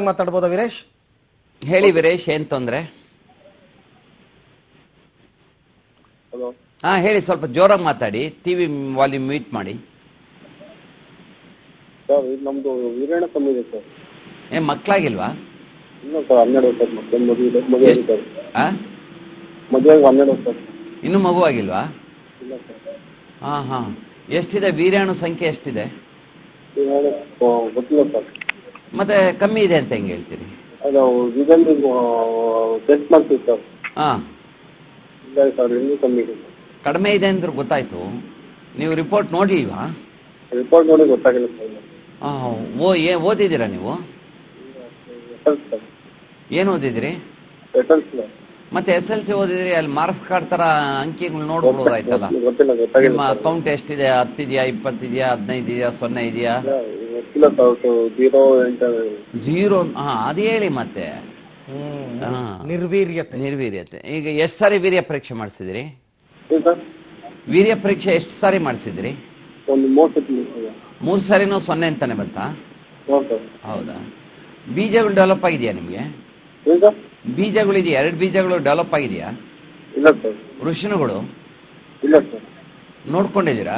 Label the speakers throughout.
Speaker 1: ಮಾತಾಡಬಹುದಾ ವೀರೇಶ್?
Speaker 2: ಹೇಳಿ ವೀರೇಶ್, ಏನ್ ತೊಂದ್ರೆ? ಹಾ ಹೇಳಿ, ಸ್ವಲ್ಪ ಜೋರಾಗಿ ಮಾತಾಡಿ, ಟಿವಿ ವಾಲ್ಯೂಮ್ ಮ್ಯೂಟ್ ಮಾಡಿ.
Speaker 3: ಸರ್ ನಮ್ದು ವೀರ್ಯಾಣು ಕಮ್ಮಿ ಇದೆ ಸರ್.
Speaker 2: ಏನ್ ಮಕ್ಕಳಾಗಿಲ್ವಾ?
Speaker 3: ಇಲ್ಲ ಸರ್, 12 ವರ್ಷ ಮದುವೆ ಸರ್. ಮದುವೆ 12 ವರ್ಷ.
Speaker 2: ಇನ್ನು ಮಗು ಆಗಿಲ್ವಾ?
Speaker 3: ಇಲ್ಲ ಸರ್.
Speaker 2: ಹಾ ಹಾ, ಎಷ್ಟಿದೆ ವೀರ್ಯಾಣು ಸಂಖ್ಯೆ ಎಷ್ಟಿದೆ?
Speaker 3: ಗೊತ್ತಿಲ್ಲ ಸರ್.
Speaker 2: ಮತ್ತೆ ಕಮ್ಮಿ ಇದೆ ಅಂತ ಹೆಂಗೆ ಹೇಳ್ತೀರಿ?
Speaker 3: ಅದು ಇದನ್ನು ಟೆಸ್ಟ್ ಮಾಡ್ತೀವಿ ಸರ್.
Speaker 2: ಹಾ
Speaker 3: ಇಲ್ಲ ಸರ್, ಇನ್ನೂ ಕಮ್ಮಿ ಇದೆ.
Speaker 2: ಕಡಿಮೆ ಇದೆ ಅಂದ್ರೆ ಗೊತ್ತಾಯ್ತು, ನೀವು ರಿಪೋರ್ಟ್ ನೋಡ್ಲಿಲ್ವಾ?
Speaker 3: ರಿಪೋರ್ಟ್ ನೋಡಿ ಗೊತ್ತಾಗಿಲ್ಲ ಸರ್.
Speaker 2: ಓದಿದ್ದೀರಾ ನೀವು? ಏನು ಓದಿದ್ರಿ? ಮತ್ತೆ SLC ಓದಿದ್ರಿ, ಅಲ್ಲಿ ಮಾರ್ಕ್ಸ್ ಕಾರ್ಡ್ ತರ ಅಂಕಿಗಳು ನೋಡ್ಬೋದಾಯ್ತಲ್ಲ. ನಿಮ್ಮ ಅಕೌಂಟ್ ಎಷ್ಟಿದೆ? 10 ಇದೆಯಾ, 20 ಇದೆಯಾ, 15 ಇದೆಯಾ, 0 ಇದೆಯಾ? 0. ಅದು ಹೇಳಿ ಮತ್ತೆ. ನಿರ್ವೀರ್ಯತೆ. ಈಗ ಎಷ್ಟು ಸಾರಿ ವೀರ್ಯ ಪರೀಕ್ಷೆ ಮಾಡಿಸಿದ್ರಿ? ವೀರ್ಯ ಪರೀಕ್ಷೆ ಎಷ್ಟು ಸಾರಿ ಮಾಡಿಸಿದ್ರಿ? 3 ಸಾರಿನೂ 0 ಅಂತಾನೆ ಬಂತಾ? ಹೌದಾ? ಬೀಜಗಳು ಡೆವಲಪ್ ಆಗಿದೆಯಾ ನಿಮಗೆ? ಬೀಜಗಳಿದೆಯಾ? 2 ಬೀಜಗಳು ಡೆವಲಪ್ ಆಗಿದೆಯಾ?
Speaker 3: ಇಲ್ಲ ಸರ್.
Speaker 2: ವೃಷಣಗಳು
Speaker 3: ಇಲ್ಲ ಸರ್.
Speaker 2: ನೋಡ್ಕೊಂಡಿದ್ದೀರಾ?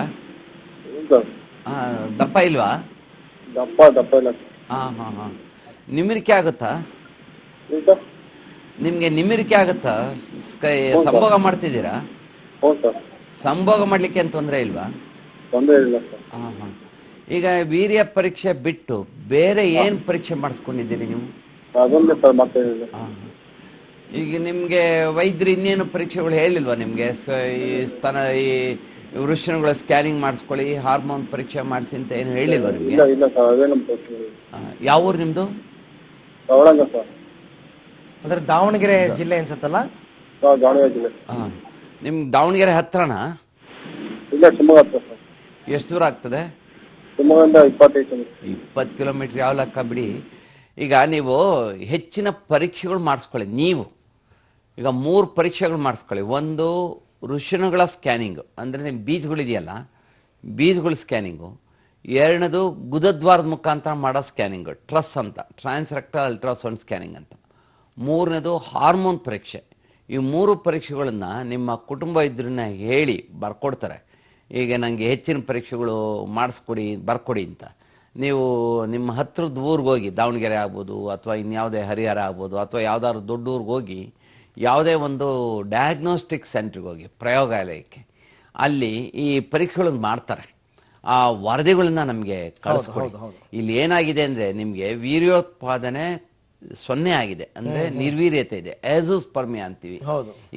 Speaker 2: ದಪ್ಪ ಇಲ್ವಾ?
Speaker 3: ದಪ್ಪ ಇಲ್ಲ.
Speaker 2: ಹಾ ಹಾ ಹಾ. ನಿಮಿರಿಕೆ ಆಗುತ್ತಾ ನಿಮ್ಗೆ? ನಿಮಿರಿಕೆ ಆಗುತ್ತಾ? ಸಂಭೋಗ ಮಾಡ್ತಿದ್ದೀರಾ? ಸಂಭೋಗ ಮಾಡ್ಲಿಕ್ಕೆ ಏನ್ ತೊಂದರೆ ಇಲ್ವಾ?
Speaker 3: ತೊಂದರೆ ಇಲ್ಲ ಸರ್.
Speaker 2: ಹಾ ಹಾ. ಈಗ ವೀರ್ಯ ಪರೀಕ್ಷೆ ಬಿಟ್ಟು ಬೇರೆ ಏನ್ ಪರೀಕ್ಷೆ ಮಾಡಿಸ್ಕೊಂಡಿದ್ದೀರಿ ನೀವು?
Speaker 3: ಅದೊಂದೇ ಸರ್, ಮತ್ತೆ
Speaker 2: ಈಗ ನಿಮ್ಗೆ ವೈದ್ಯರು ಇನ್ನೇನು ಪರೀಕ್ಷೆಗಳು ಹೇಳಿಲ್ವಾ ನಿಮ್ಗೆ? ಈ ಸ್ತನ, ಈ ವೃಷಣಗಳ ಸ್ಕ್ಯಾನಿಂಗ್ ಮಾಡಿಸ್ಕೊಳ್ಳಿ, ಹಾರ್ಮೋನ್ ಪರೀಕ್ಷೆ ಮಾಡಿಸಿ ಅಂತ ಏನು ಹೇಳಿಲ್ವಾ ನಿಮ್ಗೆ?
Speaker 3: ಇಲ್ಲ ಸರ್, ಅದೇ ನಮ್ಮ
Speaker 2: ಯಾವ ಊರು ನಿಮ್ದು?
Speaker 3: ಸರ್.
Speaker 1: ಅಂದ್ರೆ ದಾವಣಗೆರೆ ಜಿಲ್ಲೆ ಅನ್ಸತ್ತಲ್ಲ?
Speaker 3: ದಾವಣಗೆರೆ ಜಿಲ್ಲೆ.
Speaker 2: ನಿಮ್ ದಾವಣಗೆರೆ ಹತ್ರನಾ?
Speaker 3: ಇಲ್ಲ, ಶಿವಮೊಗ್ಗ ಹತ್ರ ಸರ್.
Speaker 2: ಎಷ್ಟು ದೂರ ಆಗ್ತದೆ?
Speaker 3: ಶಿವಮೊಗ್ಗದಿಂದ
Speaker 2: 20 ಕಿಲೋಮೀಟರ್. ಯಾವ ಲೆಕ್ಕ ಬಿಡಿ. ಈಗ ನೀವು ಹೆಚ್ಚಿನ ಪರೀಕ್ಷೆಗಳು ಮಾಡಿಸ್ಕೊಳ್ಳಿ. ನೀವು ಈಗ 3 ಪರೀಕ್ಷೆಗಳು ಮಾಡಿಸ್ಕೊಳ್ಳಿ. ಒಂದು ವೃಷಣಗಳ ಸ್ಕ್ಯಾನಿಂಗು, ಅಂದರೆ ನಿಮ್ಮ ಬೀಜಗಳಿದೆಯಲ್ಲ, ಬೀಜಗಳ ಸ್ಕ್ಯಾನಿಂಗು. 2ನೇದು ಗುದದ್ವಾರದ ಮುಖಾಂತರ ಮಾಡೋ ಸ್ಕ್ಯಾನಿಂಗು, ಟ್ರಸ್ ಅಂತ, ಟ್ರಾನ್ಸ್ರೆಕ್ಟಲ್ ಅಲ್ಟ್ರಾಸೌಂಡ್ ಸ್ಕ್ಯಾನಿಂಗ್ ಅಂತ. 3ನೇದು ಹಾರ್ಮೋನ್ ಪರೀಕ್ಷೆ. ಈ 3 ಪರೀಕ್ಷೆಗಳನ್ನು ನಿಮ್ಮ ಕುಟುಂಬ ಇದ್ರನ್ನ ಹೇಳಿ ಬರ್ಕೊಡ್ತಾರೆ. ಈಗ ನನಗೆ ಹೆಚ್ಚಿನ ಪರೀಕ್ಷೆಗಳು ಮಾಡಿಸ್ಕೊಡಿ, ಬರ್ಕೊಡಿ ಅಂತ. ನೀವು ನಿಮ್ಮ ಹತ್ರದ ಊರಿಗೆ ಹೋಗಿ, ದಾವಣಗೆರೆ ಆಗ್ಬೋದು ಅಥವಾ ಇನ್ಯಾವುದೇ ಹರಿಹರ ಆಗ್ಬೋದು ಅಥವಾ ಯಾವುದಾದ್ರು ದೊಡ್ಡ ಊರಿಗೆ ಹೋಗಿ, ಯಾವುದೇ ಒಂದು ಡಯಾಗ್ನೋಸ್ಟಿಕ್ ಸೆಂಟ್ರಿಗೆ ಹೋಗಿ, ಪ್ರಯೋಗಾಲಯಕ್ಕೆ, ಅಲ್ಲಿ ಈ ಪರೀಕ್ಷೆಗಳನ್ನು ಮಾಡ್ತಾರೆ. ಆ ವರದಿಗಳನ್ನ ನಮಗೆ ಕಳಿಸ್ಕೊಡಿ. ಇಲ್ಲಿ ಏನಾಗಿದೆ ಅಂದರೆ ನಿಮಗೆ ವೀರ್ಯೋತ್ಪಾದನೆ 0 ಆಗಿದೆ, ಅಂದರೆ ನಿರ್ವೀರ್ಯತೆ ಇದೆ, ಆಜೋಸ್ಪರ್ಮಿಯಾ ಅಂತೀವಿ.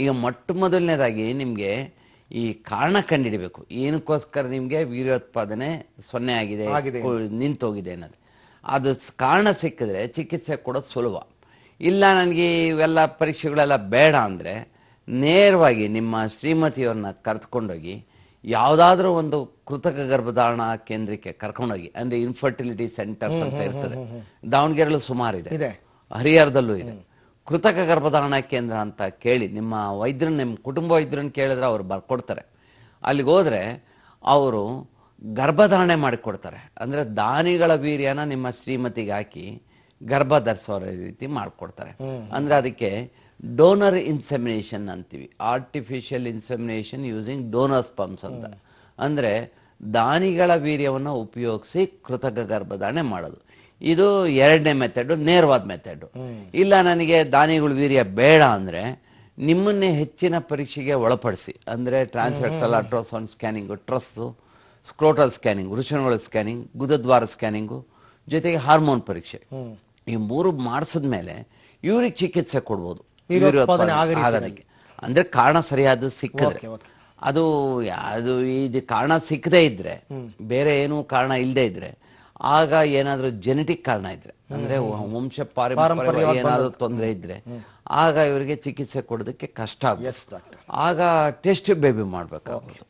Speaker 2: ಈಗ ಮೊದಲನೇದಾಗಿ ನಿಮಗೆ ಈ ಕಾರಣ ಕಂಡುಹಿಡಬೇಕು. ಏನಕ್ಕೋಸ್ಕರ ನಿಮಗೆ ವೀರ್ಯೋತ್ಪಾದನೆ 0 ಆಗಿದೆ, ನಿಂತೋಗಿದೆ ಅನ್ನೋದು. ಅದು ಕಾರಣ ಸಿಕ್ಕಿದ್ರೆ ಚಿಕಿತ್ಸೆ ಕೊಡೋದು ಸುಲಭ. ಇಲ್ಲ ನನಗೆ ಇವೆಲ್ಲ ಪರೀಕ್ಷೆಗಳೆಲ್ಲ ಬೇಡ ಅಂದರೆ ನೇರವಾಗಿ ನಿಮ್ಮ ಶ್ರೀಮತಿಯವ್ರನ್ನ ಕರೆದುಕೊಂಡೋಗಿ ಯಾವುದಾದ್ರೂ ಒಂದು ಕೃತಕ ಗರ್ಭಧಾರಣ ಕೇಂದ್ರಕ್ಕೆ ಕರ್ಕೊಂಡೋಗಿ, ಅಂದರೆ ಇನ್ಫರ್ಟಿಲಿಟಿ ಸೆಂಟರ್ಸ್ ಅಂತ ಇರ್ತದೆ. ದಾವಣಗೆರೆಯಲ್ಲೂ ಸುಮಾರು ಇದೆ, ಹರಿಹರದಲ್ಲೂ ಇದೆ. ಕೃತಕ ಗರ್ಭಧಾರಣ ಕೇಂದ್ರ ಅಂತ ಕೇಳಿ ನಿಮ್ಮ ವೈದ್ಯರನ್ನ, ನಿಮ್ಮ ಕುಟುಂಬ ವೈದ್ಯರನ್ನ ಕೇಳಿದ್ರೆ ಅವ್ರು ಬರ್ಕೊಡ್ತಾರೆ. ಅಲ್ಲಿಗೆ ಹೋದರೆ ಅವರು ಗರ್ಭಧಾರಣೆ ಮಾಡಿಕೊಡ್ತಾರೆ. ಅಂದರೆ ದಾನಿಗಳ ವೀರ್ಯನ ನಿಮ್ಮ ಶ್ರೀಮತಿಗೆ ಹಾಕಿ ಗರ್ಭ ಧರಿಸೋ ರೀತಿ ಮಾಡಿಕೊಡ್ತಾರೆ. ಅಂದರೆ ಅದಕ್ಕೆ ಡೋನರ್ ಇನ್ಸೆಮಿನೇಷನ್ ಅಂತೀವಿ, artificial insemination using donor sperms ಅಂತ. ಅಂದರೆ ದಾನಿಗಳ ವೀರ್ಯವನ್ನು ಉಪಯೋಗಿಸಿ ಕೃತಕ ಗರ್ಭಧಾರಣೆ ಮಾಡೋದು. ಇದು 2ನೇ ಮೆಥಡ್, ನೇರವಾದ ಮೆಥಡ್. ಇಲ್ಲ ನನಗೆ ದಾನಿಗಳ ವೀರ್ಯ ಬೇಡ ಅಂದರೆ ನಿಮ್ಮನ್ನೇ ಹೆಚ್ಚಿನ ಪರೀಕ್ಷೆಗೆ ಒಳಪಡಿಸಿ, ಅಂದರೆ transrectal ultrasound scanning, TRUS, scrotal scanning, ವೃಷಣಗಳ ಸ್ಕ್ಯಾನಿಂಗ್, ಗುದದ್ವಾರ ಸ್ಕ್ಯಾನಿಂಗು, ಜೊತೆಗೆ ಹಾರ್ಮೋನ್ ಪರೀಕ್ಷೆ, ಈ 3 ಮಾಡಿಸಿದ್ಮೇಲೆ ಇವ್ರಿಗೆ ಚಿಕಿತ್ಸೆ ಕೊಡ್ಬೋದು ಆಗೋದಕ್ಕೆ. ಅಂದರೆ ಕಾರಣ ಸರಿಯಾದ ಸಿಕ್ಕಿದ್ರೆ. ಅದು ಇದು ಕಾರಣ ಸಿಕ್ಕದೇ ಇದ್ರೆ, ಬೇರೆ ಏನೂ ಕಾರಣ ಇಲ್ಲದೆ ಇದ್ರೆ, ಆಗ ಏನಾದರೂ ಜೆನೆಟಿಕ್ ಕಾರಣ ಇದ್ರೆ, ಅಂದರೆ ವಂಶ ಪಾರಂಪರ್ಯ ಏನಾದರೂ ತೊಂದರೆ ಇದ್ರೆ, ಆಗ ಇವರಿಗೆ ಚಿಕಿತ್ಸೆ ಕೊಡೋದಕ್ಕೆ ಕಷ್ಟ ಆಗುತ್ತೆ. ಆಗ ಟೆಸ್ಟ್ ಬೇಬಿ ಮಾಡಬೇಕಾಗುತ್ತೆ.